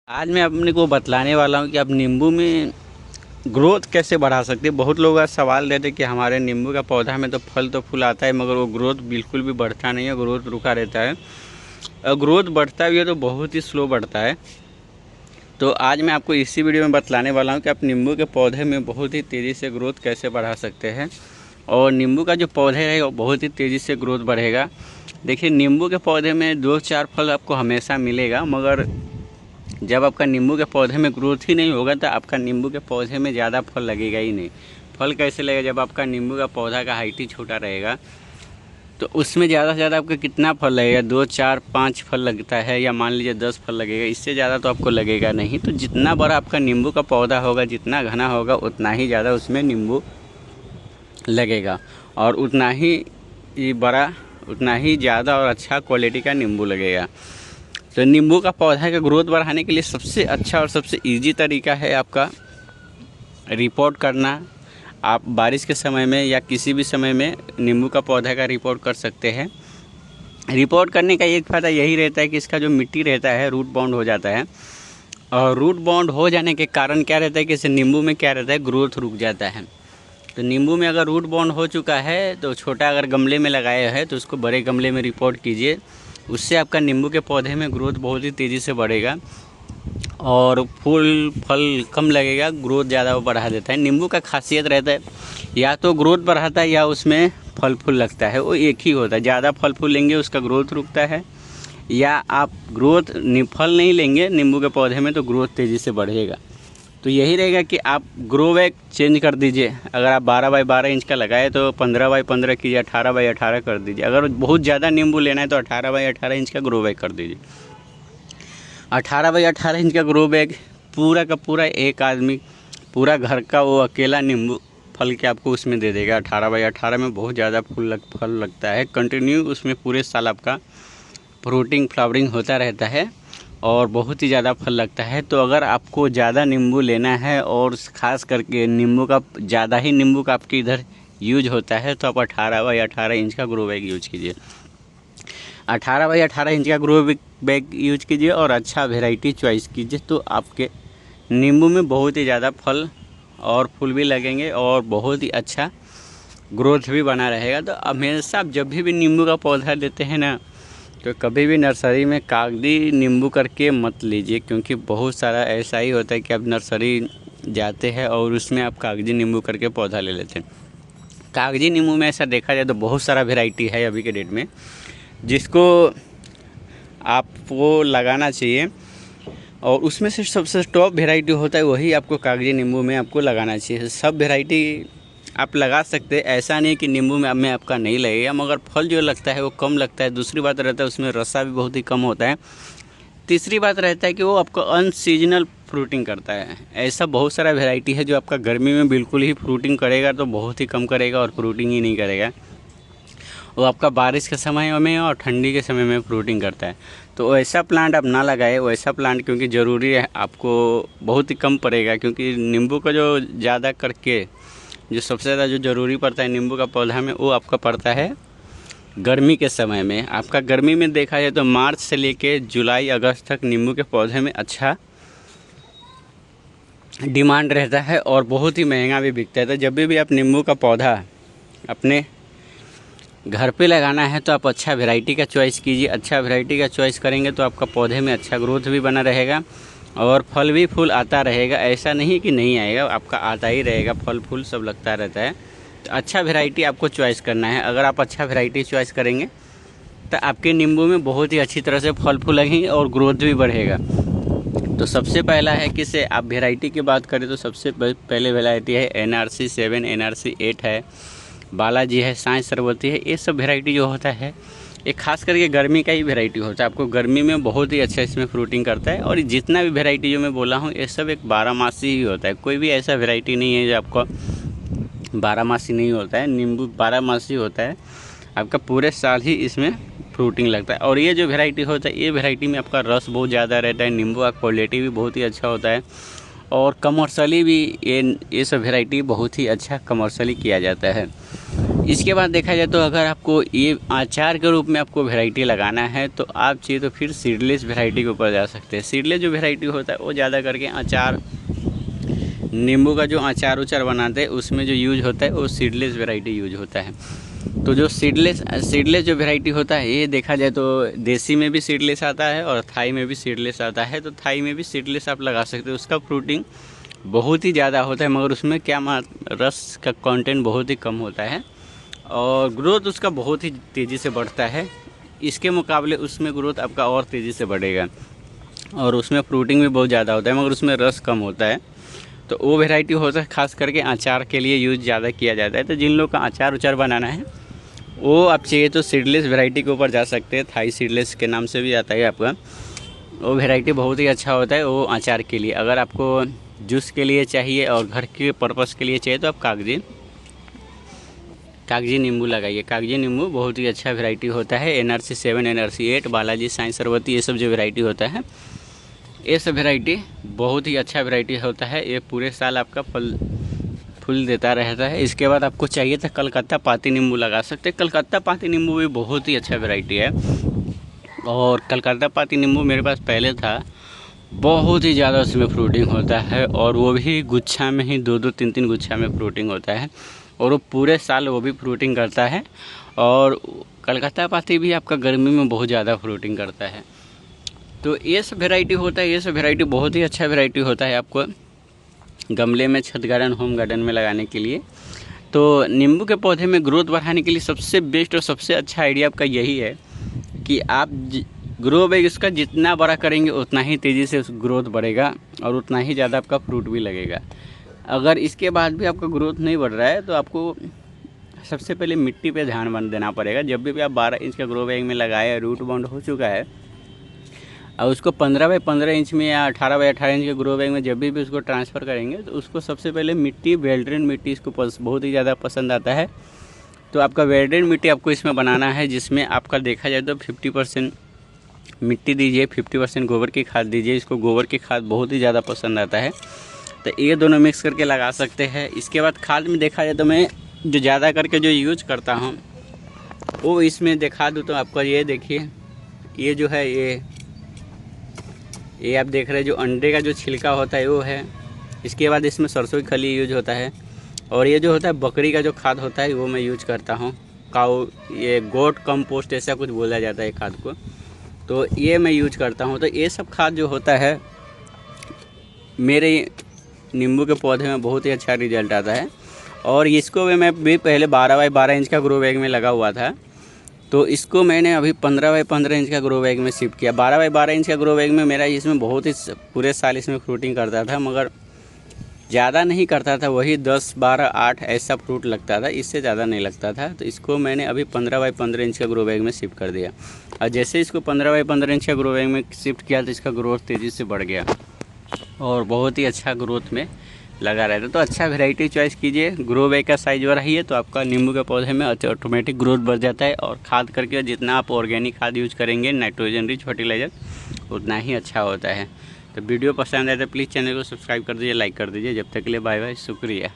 आज मैं अपने को बतलाने वाला हूँ कि आप नींबू में ग्रोथ कैसे बढ़ा सकते हैं। बहुत लोग आज सवाल रहते हैं कि हमारे नींबू का पौधा में तो फूल आता है, मगर वो ग्रोथ बिल्कुल भी बढ़ता नहीं है, ग्रोथ रुका रहता है। और ग्रोथ बढ़ता भी है तो बहुत ही स्लो बढ़ता है। तो आज मैं आपको इसी वीडियो में बतलाने वाला हूँ कि आप नींबू के पौधे में बहुत ही तेज़ी से ग्रोथ कैसे बढ़ा सकते हैं। और नींबू का जो पौधे रहेगा वो बहुत ही तेज़ी से ग्रोथ बढ़ेगा। देखिए, नींबू के पौधे में 2-4 फल आपको हमेशा मिलेगा, मगर जब आपका नींबू के पौधे में ग्रोथ ही नहीं होगा तो आपका नींबू के पौधे में ज़्यादा फल लगेगा ही नहीं। फल कैसे लगेगा? जब आपका नींबू का पौधा का हाइट ही छोटा रहेगा तो उसमें ज़्यादा से ज़्यादा आपका कितना फल लगेगा? 2-4-5 फल लगता है, या मान लीजिए 10 फल लगेगा। इससे ज़्यादा तो आपको लगेगा नहीं। तो जितना बड़ा आपका नींबू का पौधा होगा, जितना घना होगा, उतना ही ज़्यादा उसमें नींबू लगेगा, और उतना ही बड़ा, उतना ही ज़्यादा और अच्छा क्वालिटी का नींबू लगेगा। तो नींबू का पौधा का ग्रोथ बढ़ाने के लिए सबसे अच्छा और सबसे इजी तरीका है आपका रिपोर्ट करना। आप बारिश के समय में या किसी भी समय में नींबू का पौधा का रिपोर्ट कर सकते हैं। रिपोर्ट करने का एक फ़ायदा यही रहता है कि इसका जो मिट्टी रहता है रूट बाउंड हो जाता है, और रूट बाउंड हो जाने के कारण क्या रहता है कि इसे नींबू में क्या रहता है, ग्रोथ रुक जाता है। तो नींबू में अगर रूट बाउंड हो चुका है तो छोटा अगर गमले में लगाया है तो उसको बड़े गमले में रिपोर्ट कीजिए। उससे आपका नींबू के पौधे में ग्रोथ बहुत ही तेज़ी से बढ़ेगा और फूल फल कम लगेगा, ग्रोथ ज़्यादा वो बढ़ा देता है। नींबू का खासियत रहता है या तो ग्रोथ बढ़ाता है या उसमें फल फूल लगता है, वो एक ही होता है। ज़्यादा फल फूल लेंगे उसका ग्रोथ रुकता है, या आप फल नहीं लेंगे नींबू के पौधे में तो ग्रोथ तेज़ी से बढ़ेगा। तो यही रहेगा कि आप ग्रो बैग चेंज कर दीजिए। अगर आप 12 बाई 12 इंच का लगाए तो 15 बाई 15 कीजिए, 18 बाई 18 कर दीजिए। अगर बहुत ज़्यादा नींबू लेना है तो 18 बाई 18 इंच का ग्रो बैग कर दीजिए। 18 बाई 18 इंच का ग्रो बैग पूरा का पूरा एक आदमी, पूरा घर का वो अकेला नींबू फल के आपको उसमें दे देगा। 18 बाई 18 में बहुत ज़्यादा फल लगता है कंटिन्यू। उसमें पूरे साल आपका फ्रूटिंग फ्लावरिंग होता रहता है और बहुत ही ज़्यादा फल लगता है। तो अगर आपको ज़्यादा नींबू लेना है और ख़ास करके नींबू का ज़्यादा ही नींबू का आपके इधर यूज होता है तो आप 18 बाई 18 इंच का ग्रो बैग यूज कीजिए। 18 बाई 18 इंच का ग्रो बैग यूज कीजिए और अच्छा वेराइटी चॉइस कीजिए, तो आपके नींबू में बहुत ही ज़्यादा फल और फूल भी लगेंगे और बहुत ही अच्छा ग्रोथ भी बना रहेगा। तो हमेशा आप जब भी नींबू का पौधा लेते हैं ना, तो कभी भी नर्सरी में कागजी नींबू करके मत लीजिए, क्योंकि बहुत सारा ऐसा ही होता है कि आप नर्सरी जाते हैं और उसमें आप कागजी नींबू करके पौधा ले लेते हैं। कागजी नींबू में ऐसा देखा जाए तो बहुत सारा वैरायटी है अभी के डेट में, जिसको आपको लगाना चाहिए, और उसमें से सबसे टॉप वैरायटी होता है वही आपको कागजी नींबू में आपको लगाना चाहिए। सब वैरायटी आप लगा सकते हैं, ऐसा नहीं कि नींबू में आपका नहीं लगेगा, मगर फल जो लगता है वो कम लगता है। दूसरी बात रहता है उसमें रसा भी बहुत ही कम होता है। तीसरी बात रहता है कि वो आपको अनसीजनल फ्रूटिंग करता है। ऐसा बहुत सारा वैरायटी है जो आपका गर्मी में बिल्कुल ही फ्रूटिंग करेगा तो बहुत ही कम करेगा और फ्रूटिंग ही नहीं करेगा। वो आपका बारिश के समय में और ठंडी के समय में फ्रूटिंग करता है। तो वैसा प्लांट आप ना लगाए, वैसा प्लांट, क्योंकि ज़रूरी है आपको बहुत ही कम पड़ेगा। क्योंकि नींबू का जो ज़्यादा करके जो सबसे ज़्यादा जो ज़रूरी पड़ता है नींबू का पौधा में, वो आपका पड़ता है गर्मी के समय में। आपका गर्मी में देखा जाए तो मार्च से लेके जुलाई अगस्त तक नींबू के पौधे में अच्छा डिमांड रहता है और बहुत ही महंगा भी बिकता है। तो जब भी आप नींबू का पौधा अपने घर पे लगाना है तो आप अच्छा वैरायटी का चॉइस कीजिए। अच्छा वैरायटी का चॉइस करेंगे तो आपका पौधे में अच्छा ग्रोथ भी बना रहेगा और फल भी फूल आता रहेगा। ऐसा नहीं कि नहीं आएगा, आपका आता ही रहेगा, फल फूल सब लगता रहता है। तो अच्छा वैरायटी आपको चॉइस करना है। अगर आप अच्छा वैरायटी चॉइस करेंगे तो आपके नींबू में बहुत ही अच्छी तरह से फल फूल लगेंगे और ग्रोथ भी बढ़ेगा। तो सबसे पहला है कि से आप वैरायटी की बात करें तो सबसे पहले वैरायटी है NRC 7, NRC 8 है, बालाजी है, साई सरवती है। ये सब वैरायटी जो होता है ये खास करके गर्मी का ही वैरायटी होता है। आपको गर्मी में बहुत ही अच्छा इसमें फ्रूटिंग करता है। और जितना भी वैरायटी जो मैं बोला हूँ ये सब एक 12मासी ही होता है। कोई भी ऐसा वैरायटी नहीं है जो आपको 12मासी नहीं होता है। नींबू 12मासी होता है, आपका पूरे साल ही इसमें फ्रूटिंग लगता है। और ये जो वैरायटी होता है ये वैरायटी में आपका रस बहुत ज़्यादा रहता है, नींबू का क्वालिटी भी बहुत ही अच्छा होता है, और कमर्शियली भी ये सब वैरायटी बहुत ही अच्छा कमर्शियली किया जाता है। इसके बाद देखा जाए तो अगर आपको ये अचार के रूप में आपको वैरायटी लगाना है तो आप चाहिए तो फिर सीडलेस वैरायटी के ऊपर जा सकते हैं। सीडलेस जो वैरायटी होता है वो ज़्यादा करके अचार, नींबू का जो अचार उचार बनाते हैं उसमें जो यूज होता है वो सीडलेस वैरायटी यूज होता है। तो जो सीडलेस जो वैरायटी होता है ये देखा जाए तो देसी में भी सीडलेस आता है और थाई में भी सीडलेस आता है। तो थाई में भी सीडलेस आप लगा सकते हो। उसका फ्रूटिंग बहुत ही ज़्यादा होता है मगर उसमें क्या रस का कंटेंट बहुत ही कम होता है और ग्रोथ उसका बहुत ही तेज़ी से बढ़ता है। इसके मुकाबले उसमें ग्रोथ आपका और तेज़ी से बढ़ेगा और उसमें फ्रूटिंग भी बहुत ज़्यादा होता है मगर उसमें रस कम होता है। तो वो वैरायटी होता है खास करके अचार के लिए यूज़ ज़्यादा किया जाता है। तो जिन लोग का अचार उचार बनाना है वो आप चाहिए तो सीडलेस वैरायटी के ऊपर जा सकते हैं। थाई सीडलेस के नाम से भी आता है आपका। वो वैरायटी बहुत ही अच्छा होता है वो अचार के लिए। अगर आपको जूस के लिए चाहिए और घर के पर्पज़ के लिए चाहिए तो आप कागजी नींबू लगाइए। कागजी नींबू बहुत ही अच्छा वैरायटी होता है। NRC 7, NRC 8, बालाजी साईं सरवती, ये सब जो वैरायटी होता है ये सब वैरायटी बहुत ही अच्छा वैरायटी होता है। ये पूरे साल आपका फूल देता रहता है। इसके बाद आपको चाहिए तो कलकत्ता पाती नींबू लगा सकते हैं। कलकत्ता पाती नींबू भी बहुत ही अच्छा वैरायटी है और कलकत्ता पाती नींबू मेरे पास पहले था। बहुत ही ज़्यादा उसमें फ्रूटिंग होता है और वो भी गुच्छा में ही 2-2, 3-3 गुच्छा में फ्रूटिंग होता है और वो पूरे साल वो भी फ्रूटिंग करता है। और कलकत्ता पाती भी आपका गर्मी में बहुत ज़्यादा फ्रूटिंग करता है। तो ये सब वैरायटी होता है। ये सब वैरायटी बहुत ही अच्छा वैरायटी होता है आपको गमले में, छत गार्डन, होम गार्डन में लगाने के लिए। तो नींबू के पौधे में ग्रोथ बढ़ाने के लिए सबसे बेस्ट और सबसे अच्छा आइडिया आपका यही है कि आप ग्रो बैग इसका जितना बड़ा करेंगे उतना ही तेज़ी से ग्रोथ बढ़ेगा और उतना ही ज़्यादा आपका फ्रूट भी लगेगा। अगर इसके बाद भी आपका ग्रोथ नहीं बढ़ रहा है तो आपको सबसे पहले मिट्टी पे ध्यान देना पड़ेगा। जब भी आप 12 इंच का ग्रो बैग में लगाए, रूट बाउंड हो चुका है और उसको 15 बाई 15 इंच में या 18 बाई 18 इंच के ग्रो बैग में जब भी उसको ट्रांसफ़र करेंगे तो उसको सबसे पहले मिट्टी, वेल-ड्रेन मिट्टी इसको बहुत ही ज़्यादा पसंद आता है। तो आपका वेल-ड्रेन मिट्टी आपको इसमें बनाना है जिसमें आपका देखा जाए तो 50% मिट्टी दीजिए, 50% गोबर की खाद दीजिए। इसको गोबर की खाद बहुत ही ज़्यादा पसंद आता है। तो ये दोनों मिक्स करके लगा सकते हैं। इसके बाद खाद में देखा जाए तो मैं जो ज़्यादा करके जो यूज करता हूँ वो इसमें दिखा दूँ तो आपका ये देखिए, ये जो है ये आप देख रहे हैं जो अंडे का जो छिलका होता है वो है। इसके बाद इसमें सरसों की खली यूज होता है और ये जो होता है बकरी का जो खाद होता है वो मैं यूज करता हूँ। ये गोट कंपोस्ट ऐसा कुछ बोला जाता है खाद को, तो ये मैं यूज करता हूँ। तो ये सब खाद जो होता है मेरे नींबू के पौधे में बहुत ही अच्छा रिजल्ट आता है। और इसको मैं भी पहले 12 बाई 12 इंच का ग्रो बैग में लगा हुआ था, तो इसको मैंने अभी 15 बाई 15 इंच का ग्रो बैग में शिफ्ट किया। 12 बाई 12 इंच का ग्रो बैग में मेरा इसमें बहुत ही पूरे साल इसमें फ्रूटिंग करता था मगर ज़्यादा नहीं करता था, वही 10, 12, 8 ऐसा फ्रूट लगता था, इससे ज़्यादा नहीं लगता था। तो इसको मैंने अभी 15 बाई 15 इंच का ग्रो बैग में शिफ्ट कर दिया और जैसे इसको 15 बाई 15 इंच का ग्रो बैग में शिफ्ट किया तो इसका ग्रोथ तेज़ी से बढ़ गया और बहुत ही अच्छा ग्रोथ में लगा रहता है। तो अच्छा वैरायटी चॉइस कीजिए। ग्रो बैग का साइज बड़ा ही है तो आपका नींबू के पौधे में ऑटोमेटिक ग्रोथ बढ़ जाता है। और खाद करके जितना आप ऑर्गेनिक खाद यूज करेंगे, नाइट्रोजन रिच फर्टिलाइज़र, उतना ही अच्छा होता है। तो वीडियो पसंद आए तो प्लीज़ चैनल को सब्सक्राइब कर दीजिए, लाइक कर दीजिए। जब तक के लिए बाय बाय, शुक्रिया।